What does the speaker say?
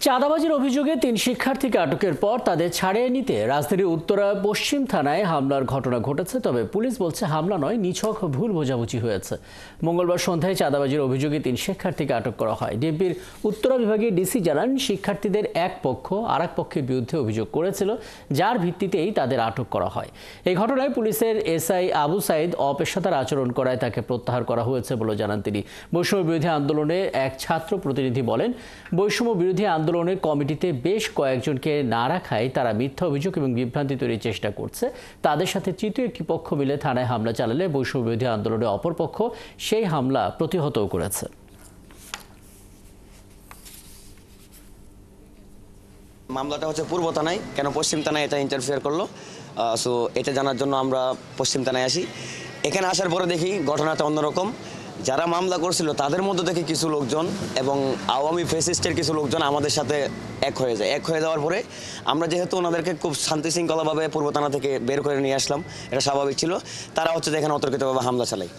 চাঁদাবাজির অভিযোগে ৩ শিক্ষার্থীকে আটকের পর তাদের ছাড়িয়ে নিতে রাজধানীর উত্তরা পশ্চিম থানায় হামলার ঘটনা ঘটেছে। তবে পুলিশ বলছে হামলা নয়, নিছক ভুল বোঝাবুঝি হয়েছে। মঙ্গলবার সন্ধ্যায় চাঁদাবাজির অভিযোগে ৩ শিক্ষার্থীকে আটক করা হয়। ডিএমপির উত্তরা বিভাগের ডিসি জানান, শিক্ষার্থীদের এক পক্ষ আরেক পক্ষের বিরুদ্ধে অভিযোগ করেছিল, যার ভিত্তিতেই তাদের আটক করা হয়। এই ঘটনায় পুলিশের এসআই আবু সাইদ অপেশাদার আচরণ করায় তাকে প্রত্যাহার করা হয়েছে বলে জানান তিনি। বৈষম্য বিরোধী আন্দোলনে এক ছাত্র প্রতিনিধি বলেন, বৈষম্য বিরোধী আন্দোলনের কমিটিতে বেশ কয়েকজনকে না রাখায় তারা মিথ্যা অভিযোগ এবং বিভ্রান্তি তৈরির চেষ্টা করছে। তাদের সাথে তৃতীয় একটি পক্ষ মিলে থানায় হামলা চালালে বৈষম্য বিরোধী আন্দোলনের অপরপক্ষ সেই হামলা প্রতিহতও করেছে। মামলাটা হচ্ছে পূর্ব থানায়, কেন পশ্চিম থানায় এটা ইন্টারফেয়ার করলো, সো এটা জানার জন্য আমরা পশ্চিম থানায় আসি। এখানে আসার পরে দেখি ঘটনাটা অন্যরকম। যারা মামলা করছিল তাদের মধ্যে থেকে কিছু লোকজন এবং আওয়ামী ফ্যাসিস্টের কিছু লোকজন আমাদের সাথে এক হয়ে যায়। এক হয়ে যাওয়ার পরে আমরা যেহেতু ওনাদেরকে খুব শান্তি শৃঙ্খলাভাবে পূর্ব থানা থেকে বের করে নিয়ে আসলাম, এটা স্বাভাবিক ছিল। তারা হচ্ছে যে এখানে অতর্কিতভাবে হামলা চালায়।